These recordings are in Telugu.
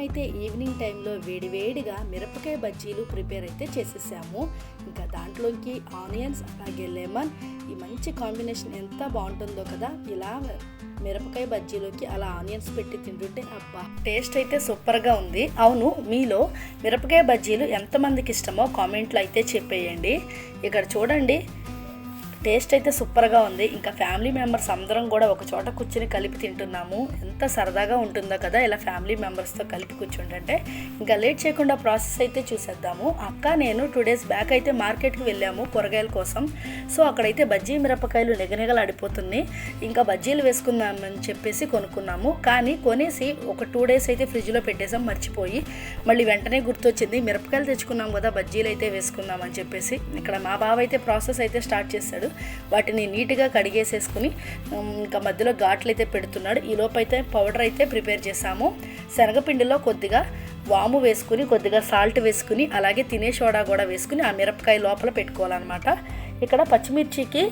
మనమైతే ఈవినింగ్ టైంలో వేడివేడిగా మిరపకాయ బజ్జీలు ప్రిపేర్ అయితే చేసేసాము. ఇంకా దాంట్లోకి ఆనియన్స్ అలాగే లెమన్ ఈ మంచి కాంబినేషన్ ఎంత బాగుంటుందో కదా. ఇలా మిరపకాయ బజ్జీలోకి అలా ఆనియన్స్ పెట్టి తింటుంటే అబ్బా టేస్ట్ అయితే సూపర్గా ఉంది. అవును, మీలో మిరపకాయ బజ్జీలు ఎంతమందికి ఇష్టమో కామెంట్లో అయితే చెప్పేయండి. ఇక్కడ చూడండి, టేస్ట్ అయితే సూపర్గా ఉంది. ఇంకా ఫ్యామిలీ మెంబర్స్ అందరం కూడా ఒక చోట కూర్చుని కలిపి తింటున్నాము. ఎంత సరదాగా ఉంటుందో కదా ఇలా ఫ్యామిలీ మెంబర్స్తో కలిపి కూర్చుంటుంటే. ఇంకా లేట్ చేయకుండా ప్రాసెస్ అయితే చూసేద్దాము. అక్క నేను 2 days బ్యాక్ అయితే మార్కెట్కి వెళ్ళాము కూరగాయల కోసం. సో అక్కడైతే బజ్జీ మిరపకాయలు నిగనిగలాడిపోతున్నాయి. ఇంకా బజ్జీలు వేసుకుందామని చెప్పేసి కొనుక్కున్నాము. కానీ కొనేసి ఒక 2 days అయితే ఫ్రిడ్జ్లో పెట్టేసాం మర్చిపోయి. మళ్ళీ వెంటనే గుర్తొచ్చింది మిరపకాయలు తెచ్చుకున్నాం కదా, బజ్జీలు అయితే వేసుకుందామని చెప్పేసి. ఇక్కడ మా బావ అయితే ప్రాసెస్ అయితే స్టార్ట్ చేశాడు. వాటిని నీట్గా కడిగేసేసుకుని ఇంకా మధ్యలో ఘాట్లు అయితే పెడుతున్నాడు. ఈ లోపు అయితే పౌడర్ అయితే ప్రిపేర్ చేసాము. శనగపిండిలో కొద్దిగా వాము వేసుకుని, కొద్దిగా సాల్ట్ వేసుకుని, అలాగే తినే సోడా కూడా వేసుకుని ఆ మిరపకాయ లోపల పెట్టుకోవాలన్నమాట. ఇక్కడ పచ్చిమిర్చికి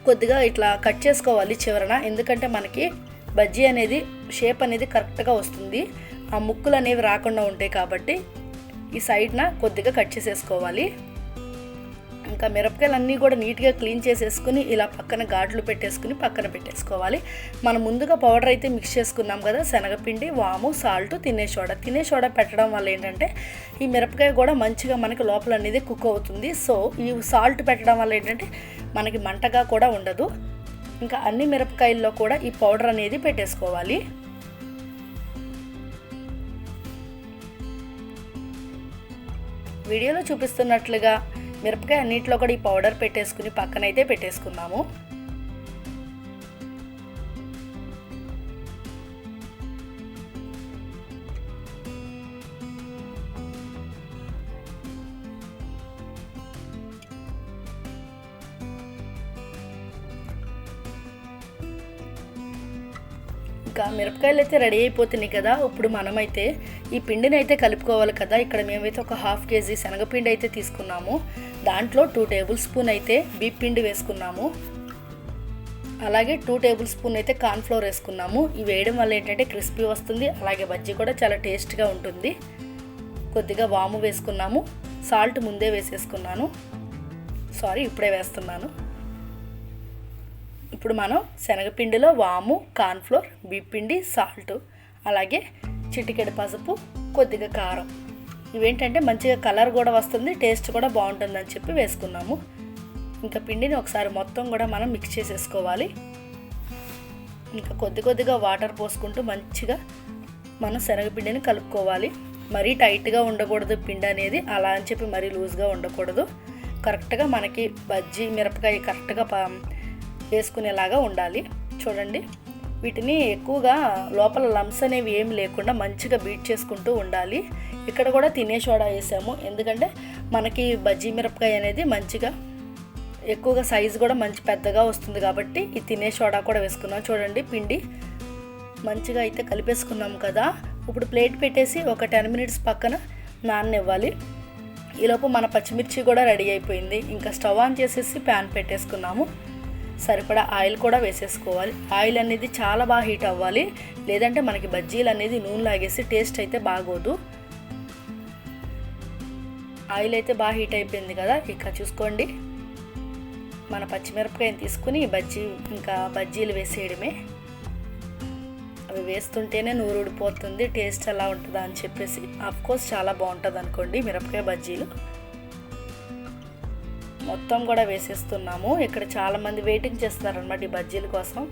కొద్దిగా ఇట్లా కట్ చేసుకోవాలి చివరన, ఎందుకంటే మనకి బజ్జీ అనేది షేప్ అనేది కరెక్ట్గా వస్తుంది. ఆ ముక్కులు అనేవి రాకుండా ఉంటాయి కాబట్టి ఈ సైడ్న కొద్దిగా కట్ చేసేసుకోవాలి. ఇంకా మిరపకాయలు అన్నీ కూడా నీట్గా క్లీన్ చేసేసుకుని ఇలా పక్కన ఘాట్లు పెట్టేసుకుని పక్కన పెట్టేసుకోవాలి. మనం ముందుగా పౌడర్ అయితే మిక్స్ చేసుకున్నాం కదా, శనగపిండి, వాము, సాల్ట్, తినే సోడా పెట్టడం వల్ల ఏంటంటే ఈ మిరపకాయ కూడా మంచిగా మనకి లోపల అనేది కుక్ అవుతుంది. సో ఈ సాల్ట్ పెట్టడం వల్ల ఏంటంటే మనకి మంటగా కూడా ఉండదు. ఇంకా అన్ని మిరపకాయల్లో కూడా ఈ పౌడర్ అనేది పెట్టేసుకోవాలి. వీడియోలో చూపిస్తున్నట్లుగా మిరపకాయ అన్నింటిలో కూడా ఈ పౌడర్ పెట్టేసుకుని పక్కనైతే పెట్టేసుకున్నాము. ఇంకా మిరపకాయలు అయితే రెడీ అయిపోతున్నాయి కదా. ఇప్పుడు మనమైతే ఈ పిండిని అయితే కలుపుకోవాలి కదా. ఇక్కడ మేమైతే ఒక 1/2 kg శనగపిండి అయితే తీసుకున్నాము. దాంట్లో 2 tablespoon అయితే బియ్యం పిండి వేసుకున్నాము. అలాగే 2 tablespoon అయితే కార్న్ఫ్లోర్ వేసుకున్నాము. ఇవి వేయడం వల్ల ఏంటంటే క్రిస్పీ వస్తుంది, అలాగే బజ్జీ కూడా చాలా టేస్ట్గా ఉంటుంది. కొద్దిగా వాము వేసుకున్నాము. సాల్ట్ ముందే వేసేసుకున్నాను, ఇప్పుడే వేస్తున్నాను. ఇప్పుడు మనం శనగపిండిలో వాము, కార్న్ఫ్లోర్, బియ్యపిండి, సాల్ట్, అలాగే చిటికెడు పసుపు, కొద్దిగా కారం, ఇవేంటంటే మంచిగా కలర్ కూడా వస్తుంది, టేస్ట్ కూడా బాగుంటుందని చెప్పి వేసుకున్నాము. ఇంకా పిండిని ఒకసారి మొత్తం కూడా మనం మిక్స్ చేసేసుకోవాలి. ఇంకా కొద్దిగా వాటర్ పోసుకుంటూ మంచిగా మనం శనగపిండిని కలుపుకోవాలి. మరీ టైట్గా ఉండకూడదు పిండి అనేది, అలా అని చెప్పి మరీ లూజ్గా ఉండకూడదు. కరెక్ట్గా మనకి బజ్జీ మిరపకాయ కరెక్ట్గా వేసుకునేలాగా ఉండాలి. చూడండి, వీటిని ఎక్కువగా లోపల లంప్స్ అనేవి ఏం లేకుండా మంచిగా బీట్ చేసుకుంటూ ఉండాలి. ఇక్కడ కూడా తినే సోడా వేసాము, ఎందుకంటే మనకి బజ్జీ మిరపకాయ అనేది మంచిగా ఎక్కువగా సైజు కూడా మంచి పెద్దగా వస్తుంది కాబట్టి ఈ తినే సోడా కూడా వేసుకున్నాం. చూడండి, పిండి మంచిగా అయితే కలిపేసుకున్నాం కదా. ఇప్పుడు ప్లేట్ పెట్టేసి ఒక 10 minutes పక్కన నాననివ్వాలి. ఈలోపు మన పచ్చిమిర్చి కూడా రెడీ అయిపోయింది. ఇంకా స్టవ్ ఆన్ చేసేసి ప్యాన్ పెట్టేసుకున్నాము. సరిపడా ఆయిల్ కూడా వేసేసుకోవాలి. ఆయిల్ అనేది చాలా బాగా హీట్ అవ్వాలి, లేదంటే మనకి బజ్జీలు అనేది నూనె లాగేసి టేస్ట్ అయితే బాగోదు. ఆయిల్ అయితే బాగా హీట్ అయిపోయింది కదా. ఇక చూసుకోండి, మన పచ్చిమిరపకాయని తీసుకుని బజ్జీలు వేసేయడమే. అవి వేస్తుంటేనే నూరు ఊడిపోతుంది. టేస్ట్ ఎలా ఉంటుందా అని చెప్పేసి అఫ్కోర్స్ చాలా బాగుంటుంది అనుకోండి మిరపకాయ బజ్జీలు. మొత్తం కూడా వేసేస్తున్నాము. ఇక్కడ చాలామంది వెయిటింగ్ చేస్తున్నారనమాట ఈ బజ్జీల కోసం.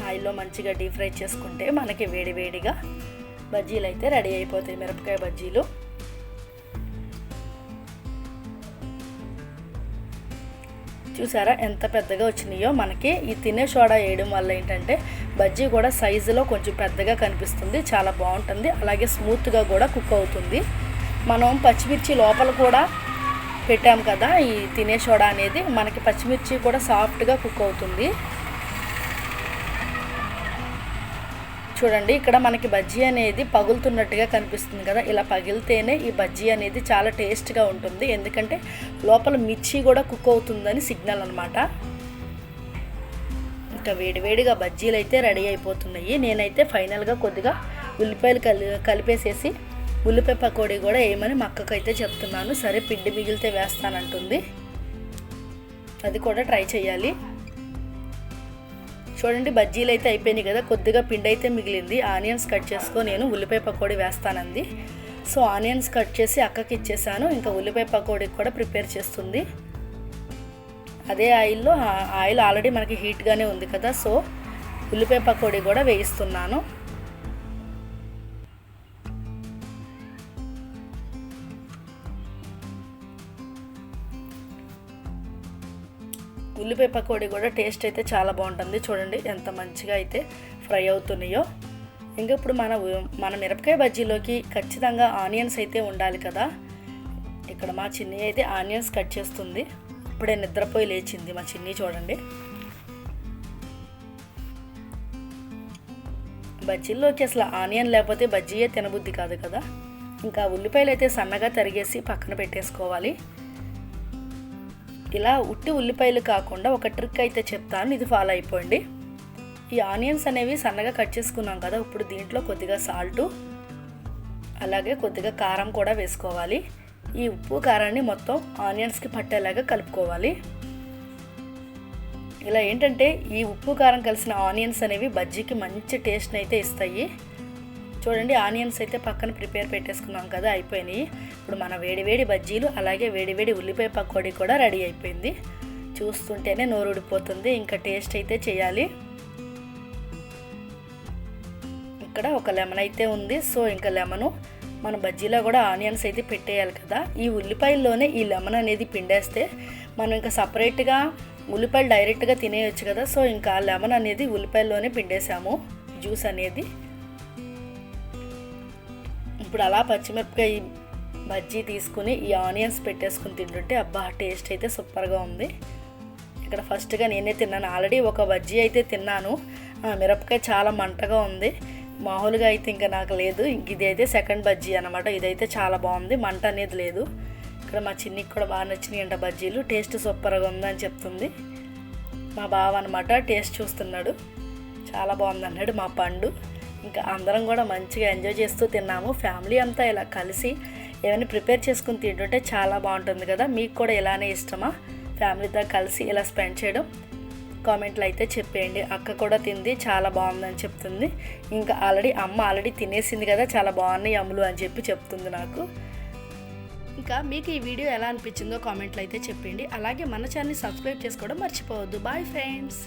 ఆయిల్లో మంచిగా డీప్ ఫ్రై చేసుకుంటే మనకి వేడివేడిగా బజ్జీలు అయితే రెడీ అయిపోతాయి, మిరపకాయ బజ్జీలు. చూసారా ఎంత పెద్దగా వచ్చినాయో. మనకి ఈ తినే సోడా వేయడం వల్ల ఏంటంటే బజ్జీ కూడా సైజులో కొంచెం పెద్దగా కనిపిస్తుంది, చాలా బాగుంటుంది, అలాగే స్మూత్గా కూడా కుక్ అవుతుంది. మనం పచ్చిమిర్చి లోపల కూడా పెట్టాం కదా ఈ తినే సోడా అనేది, మనకి పచ్చిమిర్చి కూడా సాఫ్ట్గా కుక్ అవుతుంది. చూడండి, ఇక్కడ మనకి బజ్జీ అనేది పగులుతున్నట్టుగా కనిపిస్తుంది కదా. ఇలా పగిలితేనే ఈ బజ్జీ అనేది చాలా టేస్ట్గా ఉంటుంది, ఎందుకంటే లోపల మిర్చి కూడా కుక్ అవుతుందని సిగ్నల్ అనమాట. ఇంకా వేడివేడిగా బజ్జీలు అయితే రెడీ అయిపోతున్నాయి. నేనైతే ఫైనల్గా కొద్దిగా ఉల్లిపాయలు కలిపేసేసి ఉల్లిపాయ పకోడీ కూడా వేయమని మా అక్కకైతే చెప్తున్నాను. సరే పిండి మిగిలితే వేస్తానంటుంది, అది కూడా ట్రై చేయాలి. చూడండి బజ్జీలు అయితే అయిపోయినాయి కదా, కొద్దిగా పిండి అయితే మిగిలింది. ఆనియన్స్ కట్ చేసుకో, నేను ఉల్లిపాయ పకోడీ వేస్తానంది. సో ఆనియన్స్ కట్ చేసి అక్కకి ఇచ్చేసాను. ఇంకా ఉల్లిపాయ పకోడీకి కూడా ప్రిపేర్ చేస్తుంది. అదే ఆయిల్లో, ఆయిల్ ఆల్రెడీ మనకి హీట్గానే ఉంది కదా, సో ఉల్లిపాయ పకోడీ కూడా వేయిస్తున్నాను. ఉల్లిపాయ పకోడీ కూడా టేస్ట్ అయితే చాలా బాగుంటుంది. చూడండి ఎంత మంచిగా అయితే ఫ్రై అవుతున్నాయో. ఇంకా ఇప్పుడు మన మిరపకాయ బజ్జీలోకి ఖచ్చితంగా ఆనియన్స్ అయితే ఉండాలి కదా. ఇక్కడ మా చిన్ని అయితే ఆనియన్స్ కట్ చేస్తుంది. ఇప్పుడే నిద్రపోయి లేచింది మా చిన్ని. చూడండి బజ్జీల్లోకి అసలు ఆనియన్ లేకపోతే బజ్జీయే తినబుద్ధి కాదు కదా. ఇంకా ఉల్లిపాయలు అయితే సన్నగా తరిగేసి పక్కన పెట్టేసుకోవాలి. ఇలా ఉట్టి ఉల్లిపాయలు కాకుండా ఒక ట్రిక్ అయితే చెప్తాను, ఇది ఫాలో అయిపోండి. ఈ ఆనియన్స్ అనేవి సన్నగా కట్ చేసుకున్నాం కదా, ఇప్పుడు దీంట్లో కొద్దిగా సాల్టు అలాగే కొద్దిగా కారం కూడా వేసుకోవాలి. ఈ ఉప్పు కారాన్ని మొత్తం ఆనియన్స్కి పట్టేలాగా కలుపుకోవాలి. ఇలా ఏంటంటే ఈ ఉప్పు కారం కలిసిన ఆనియన్స్ అనేవి బజ్జీకి మంచి టేస్ట్ని అయితే ఇస్తాయి. చూడండి ఆనియన్స్ అయితే పక్కన ప్రిపేర్ పెట్టేసుకున్నాం కదా, అయిపోయినాయి. ఇప్పుడు మన వేడివేడి బజ్జీలు అలాగే వేడివేడి ఉల్లిపాయ పకోడీ కూడా రెడీ అయిపోయింది. చూస్తుంటేనే నోరు ఊడిపోతుంది. ఇంకా టేస్ట్ అయితే చేయాలి. ఇక్కడ ఒక లెమన్ అయితే ఉంది. సో ఇంకా లెమను మన బజ్జీలో కూడా ఆనియన్స్ అయితే పెట్టేయాలి కదా. ఈ ఉల్లిపాయల్లోనే ఈ లెమన్ అనేది పిండేస్తే మనం ఇంకా సపరేట్గా ఉల్లిపాయలు డైరెక్ట్గా తినేయచ్చు కదా. సో ఇంకా లెమన్ అనేది ఉల్లిపాయల్లోనే పిండేసాము, జ్యూస్ అనేది. ఇప్పుడు అలా పచ్చిమిరపకాయ బజ్జీ తీసుకుని ఈ ఆనియన్స్ పెట్టేసుకుని తింటుంటే అబ్బా టేస్ట్ అయితే సూపర్గా ఉంది. ఇక్కడ ఫస్ట్గా నేనే తిన్నాను. ఆల్రెడీ ఒక బజ్జీ అయితే తిన్నాను, మిరపకాయ చాలా మంటగా ఉంది. మామూలుగా అయితే ఇంకా నాకు లేదు. ఇదైతే సెకండ్ బజ్జీ అనమాట. ఇదైతే చాలా బాగుంది, మంట అనేది లేదు. ఇక్కడ మా చిన్నికి కూడా బాగా నచ్చినాయి అంట బజ్జీలు. టేస్ట్ సూపర్గా ఉందని చెప్తుంది. మా బావ అనమాట టేస్ట్ చూస్తున్నాడు, చాలా బాగుంది అన్నాడు మా పండు. ఇంకా అందరం కూడా మంచిగా ఎంజాయ్ చేస్తూ తిన్నాము. ఫ్యామిలీ అంతా ఇలా కలిసి ఏమైనా ప్రిపేర్ చేసుకుని తింటుంటే చాలా బాగుంటుంది కదా. మీకు కూడా ఇలానే ఇష్టమా ఫ్యామిలీతో కలిసి ఇలా స్పెండ్ చేయడం? కామెంట్లు అయితే చెప్పేయండి. అక్క కూడా తింది, చాలా బాగుందని చెప్తుంది. ఇంకా అమ్మ ఆల్రెడీ తినేసింది కదా, చాలా బాగున్నాయి అమ్ములు అని చెప్తుంది నాకు. ఇంకా మీకు ఈ వీడియో ఎలా అనిపించిందో కామెంట్లు అయితే చెప్పండి. అలాగే మన ఛానల్ని సబ్స్క్రైబ్ చేసుకోవడం మర్చిపోవద్దు. Bye friends.